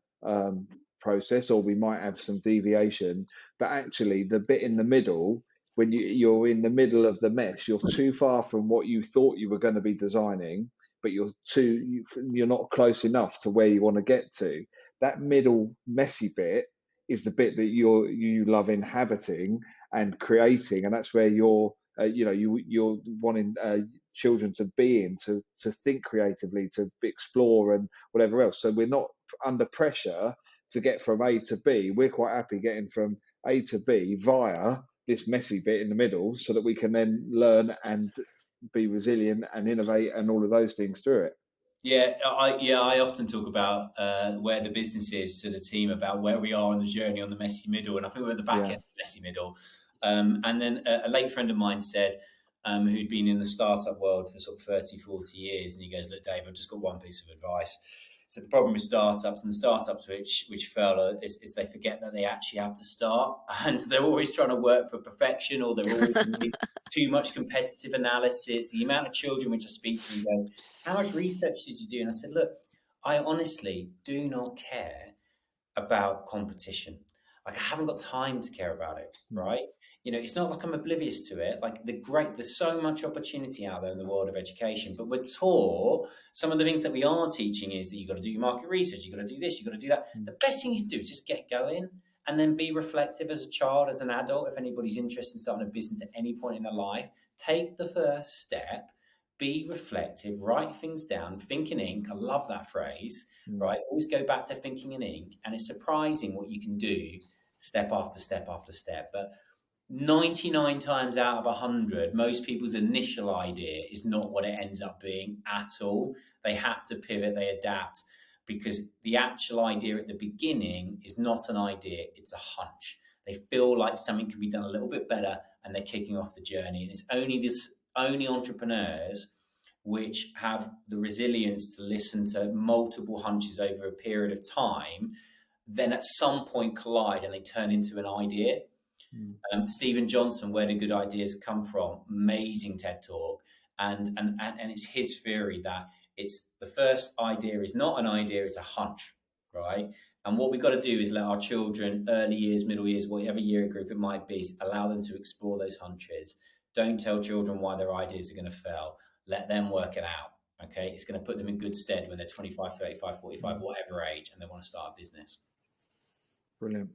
Speaker 1: process, or we might have some deviation, but actually the bit in the middle, when you're in the middle of the mess, you're too far from what you thought you were going to be designing, but you're not close enough to where you want to get to. That middle messy bit is the bit that you love inhabiting and creating, and that's where you're wanting children to be in, to think creatively, to explore and whatever else. So we're not under pressure to get from A to B. We're quite happy getting from A to B via this messy bit in the middle, so that we can then learn and be resilient and innovate and all of those things through it.
Speaker 2: Yeah, I often talk about where the business is to the team, about where we are on the journey on the messy middle, and I think we're at the back end of the messy middle. And then a late friend of mine said, who'd been in the startup world for sort of 30, 40 years, and he goes, look, Dave, I've just got one piece of advice. So the problem with startups, and the startups which fail, is they forget that they actually have to start, and they're always trying to work for perfection, or they're always doing too much competitive analysis. The amount of children which I speak to and go, how much research did you do? And I said, look, I honestly do not care about competition. Like, I haven't got time to care about it, right? It's not like I'm oblivious to it. Like, there's so much opportunity out there in the world of education, but we're taught some of the things that we are teaching is that you've got to do your market research, you've got to do this, you've got to do that. The best thing you do is just get going, and then be reflective as a child, as an adult. If anybody's interested in starting a business at any point in their life, take the first step. Be reflective, write things down, think in ink. I love that phrase, right? Always go back to thinking in ink. And it's surprising what you can do step after step after step. But 99 times out of 100, most people's initial idea is not what it ends up being at all. They have to pivot, they adapt, because the actual idea at the beginning is not an idea, it's a hunch. They feel like something could be done a little bit better, and they're kicking off the journey. And it's only entrepreneurs which have the resilience to listen to multiple hunches over a period of time, then at some point collide and they turn into an idea. Stephen Johnson, Where Do Good Ideas Come From? Amazing TED talk, and it's his theory that it's the first idea is not an idea, it's a hunch, right? And what we've got to do is let our children, early years, middle years, whatever year group it might be, allow them to explore those hunches. Don't tell children why their ideas are going to fail. Let them work it out, okay? It's going to put them in good stead when they're 25, 35, 45, whatever age, and they want to start a business.
Speaker 1: Brilliant.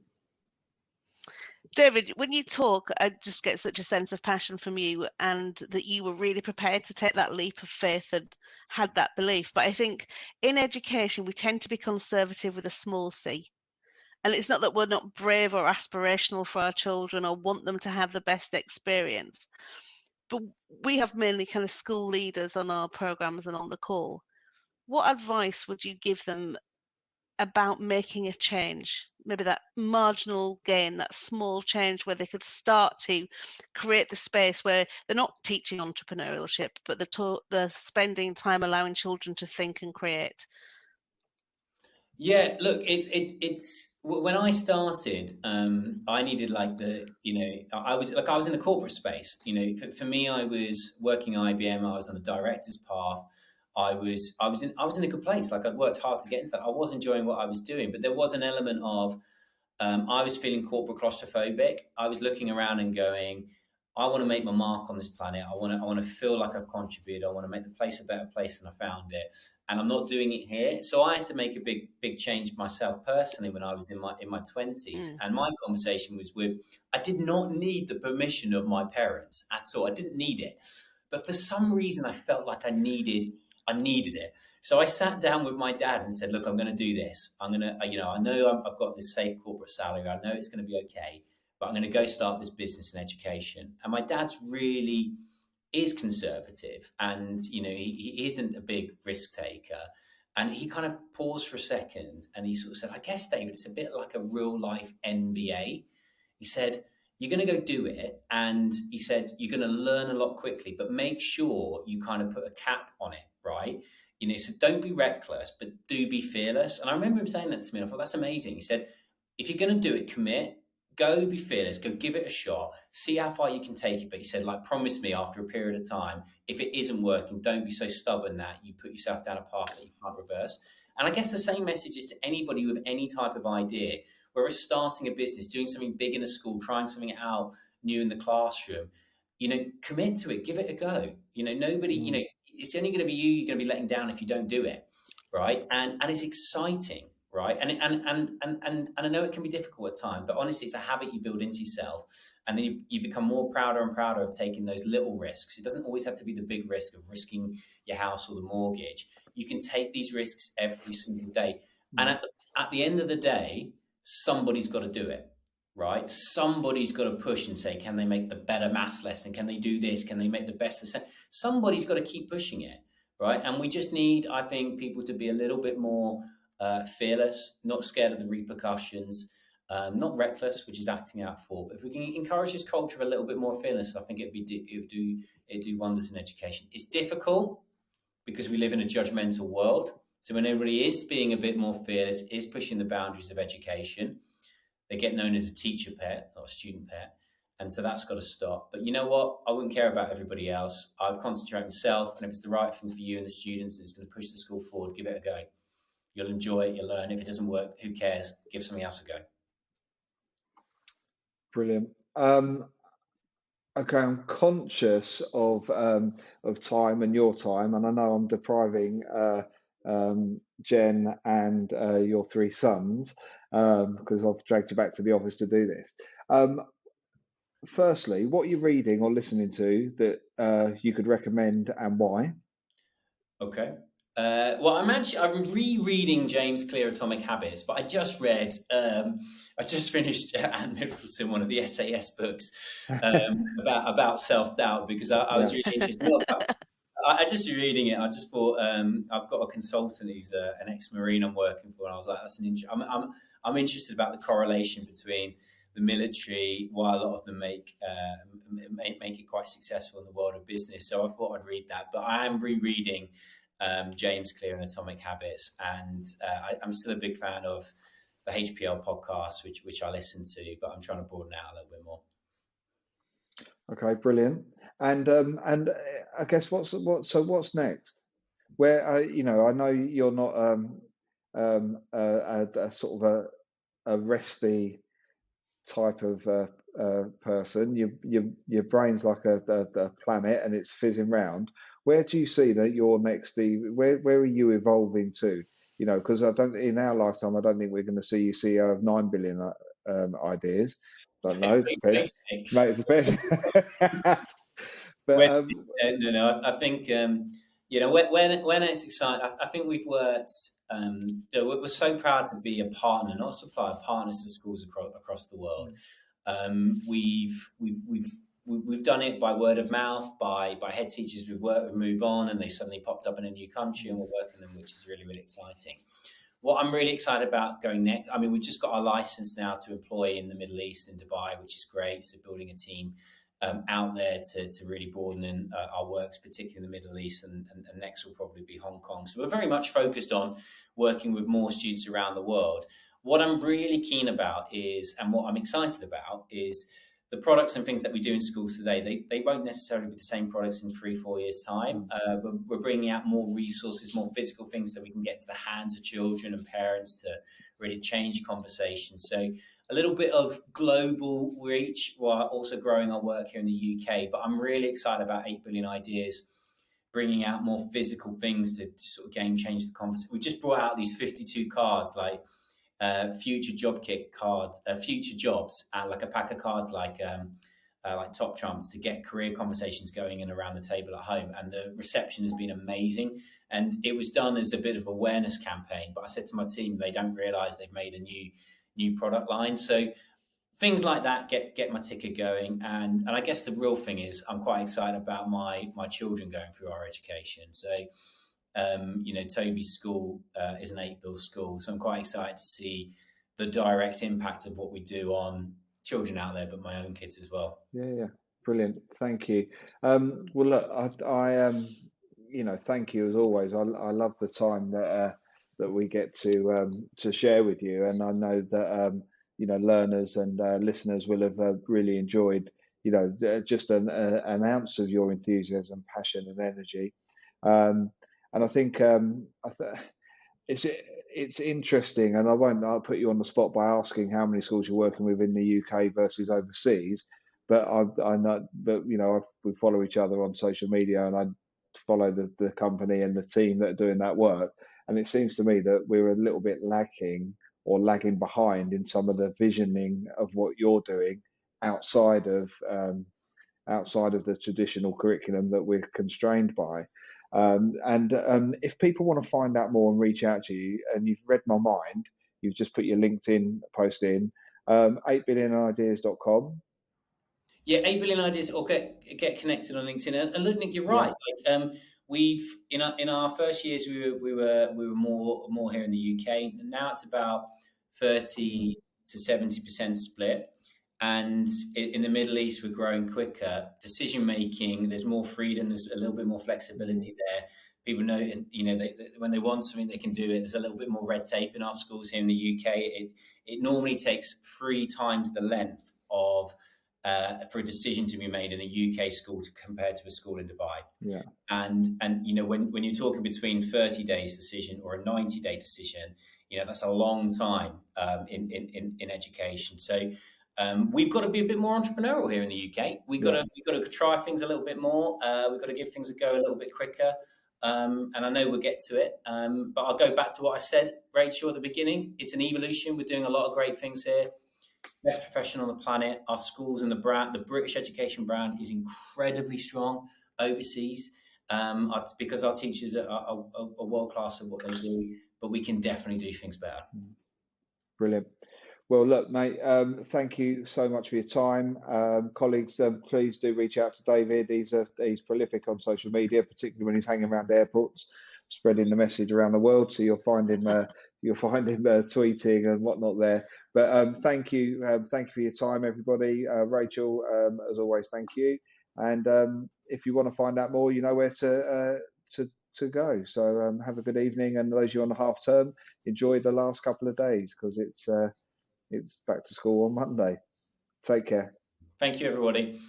Speaker 3: David, when you talk, I just get such a sense of passion from you, and that you were really prepared to take that leap of faith and had that belief. But I think in education, we tend to be conservative with a small c. And it's not that we're not brave or aspirational for our children or want them to have the best experience, but we have mainly kind of school leaders on our programs and on the call. What advice would you give them about making a change? Maybe that marginal gain, that small change where they could start to create the space where they're not teaching entrepreneurship, but they're spending time allowing children to think and create.
Speaker 2: Yeah, look, it's when I started, I needed like I was in the corporate space. For me, I was working IBM. I was on the director's path. I was in a good place. Like I'd worked hard to get into that. I was enjoying what I was doing, but there was an element of I was feeling corporate claustrophobic. I was looking around and going, I want to make my mark on this planet. I want to feel like I've contributed. I want to make the place a better place than I found it, and I'm not doing it here. So I had to make a big change myself personally when I was in my 20s. And my conversation was with, I did not need the permission of my parents at all. I didn't need it, but for some reason I felt like I needed it. So I sat down with my dad and said, look, I'm going to do this. I'm going to, I know I've got this safe corporate salary. I know it's going to be okay, but I'm going to go start this business in education. And my dad's really is conservative, and, he isn't a big risk taker. And he kind of paused for a second and he sort of said, I guess, David, it's a bit like a real life MBA. He said, you're going to go do it. And he said, you're going to learn a lot quickly, but make sure you kind of put a cap on it, right? So don't be reckless, but do be fearless. And I remember him saying that to me, and I thought, that's amazing. He said, if you're going to do it, commit, go be fearless, go give it a shot, see how far you can take it. But he said, like, promise me after a period of time, if it isn't working, don't be so stubborn that you put yourself down a path that you can't reverse. And I guess the same message is to anybody with any type of idea, whether it's starting a business, doing something big in a school, trying something out new in the classroom, commit to it, give it a go. Nobody, it's only going to be you're going to be letting down if you don't do it, right? And it's exciting, right? And I know it can be difficult at times, but honestly, it's a habit you build into yourself, and then you become more prouder and prouder of taking those little risks. It doesn't always have to be the big risk of risking your house or the mortgage. You can take these risks every single day, and at the end of the day, somebody's got to do it. Right? Somebody's got to push and say, can they make the better maths lesson? Can they do this? Can they make the best lesson? Somebody's got to keep pushing it, right? And we just need, I think, people to be a little bit more fearless, not scared of the repercussions, not reckless, which is acting out for. But if we can encourage this culture of a little bit more fearless, I think it'd do wonders in education. It's difficult because we live in a judgmental world. So when everybody is being a bit more fearless, is pushing the boundaries of education, they get known as a teacher pet, not a student pet. And so that's got to stop. But you know what? I wouldn't care about everybody else. I'd concentrate on myself. And if it's the right thing for you and the students, and it's going to push the school forward, give it a go. You'll enjoy it, you'll learn. If it doesn't work, who cares? Give something else a go.
Speaker 1: Brilliant. Okay, I'm conscious of time and your time, and I know I'm depriving Jen and your three sons, because I've dragged you back to the office to do this. Firstly, what are you reading or listening to that you could recommend, and why?
Speaker 2: Okay. Well, I'm rereading James Clear Atomic Habits, but I just finished Anne Middleton, one of the SAS books about self-doubt, because I was really interested. I just reading it. I just thought I've got a consultant who's an ex-Marine I'm working for, and I was like, that's I'm interested about the correlation between the military, while a lot of them make it quite successful in the world of business. So I thought I'd read that, but I am rereading James Clear and Atomic Habits, and I'm still a big fan of the HPL podcast, which I listen to, but I'm trying to broaden out a little bit more.
Speaker 1: Okay, brilliant. And I guess what's next? Where I know you're not a sort of a resty type of person. Your brain's like a planet, and it's fizzing round. Where do you see that you're next, Steve? Where are you evolving to? Because in our lifetime, I don't think we're going to see you CEO of 9 billion ideas. Don't know. Depends. Mate, it depends. But
Speaker 2: no. I think When it's exciting, I think we've worked. We're so proud to be a partner, not a supplier, partners to schools across the world. We've done it by word of mouth, by head teachers we've worked with move on, and they suddenly popped up in a new country, and we're working them, which is really, really exciting. What I'm really excited about going next, I mean, we've just got our license now to employ in the Middle East, in Dubai, which is great. So building a team out there to really broaden in, our works, particularly in the Middle East, and next will probably be Hong Kong. So we're very much focused on working with more students around the world. What I'm really keen about is, and what I'm excited about is, the products and things that we do in schools today, they won't necessarily be the same products in 3-4 years' time. We're bringing out more resources, more physical things that we can get to the hands of children and parents to really change conversations. So a little bit of global reach while also growing our work here in the UK. But I'm really excited about 8 Billion Ideas, bringing out more physical things to sort of game change the conversation. We just brought out these 52 cards, like future job kit cards, future jobs, like a pack of cards like Top Trumps, to get career conversations going in around the table at home. And the reception has been amazing. And it was done as a bit of awareness campaign. But I said to my team, they don't realise they've made a new product line. So things like that get my ticket going. And I guess the real thing is, I'm quite excited about my children going through our education. So Toby's school is an 8 Bill school, so I'm quite excited to see the direct impact of what we do on children out there, but my own kids as well.
Speaker 1: Yeah, brilliant. Thank you. Well, look, I thank you as always. I love the time that we get to share with you, and I know that learners and listeners will have really enjoyed just an ounce of your enthusiasm, passion, and energy. And I think it's interesting, and I'll put you on the spot by asking how many schools you're working with in the UK versus overseas. But I know, but we follow each other on social media, and I follow the company and the team that are doing that work. And it seems to me that we're a little bit lagging behind in some of the visioning of what you're doing outside of the traditional curriculum that we're constrained by. If people want to find out more and reach out to you, and you've read my mind, you've just put your LinkedIn post in, 8billioниdeas.com.
Speaker 2: Yeah, 8 Billion Ideas, or get connected on LinkedIn. And look, Nick, you're right. Like, we've in our first years we were more here in the UK. Now it's about 30 to 70% split. And in the Middle East, we're growing quicker. Decision making, there's more freedom. There's a little bit more flexibility there. People know, when they want something, they can do it. There's a little bit more red tape in our schools here in the UK. It normally takes 3 times the length of for a decision to be made in a UK school compared to a school in Dubai.
Speaker 1: Yeah.
Speaker 2: And when you're talking between 30 days decision or a 90-day decision, that's a long time in education. So we've got to be a bit more entrepreneurial here in the UK. We've got to try things a little bit more. We've got to give things a go a little bit quicker. And I know we'll get to it. But I'll go back to what I said, Rachel, at the beginning. It's an evolution. We're doing a lot of great things here. Best profession on the planet. Our schools and the British education brand is incredibly strong overseas, because our teachers are world class at what they do. But we can definitely do things better.
Speaker 1: Brilliant. Well, look, mate, thank you so much for your time. Colleagues, please do reach out to David. He's prolific on social media, particularly when he's hanging around airports, spreading the message around the world. So you'll find him tweeting and whatnot there. But thank you for your time, everybody. Rachel, as always, thank you. And if you want to find out more, you know where to go. So have a good evening, and those of you on the half term, enjoy the last couple of days, because it's back to school on Monday. Take care.
Speaker 2: Thank you, everybody.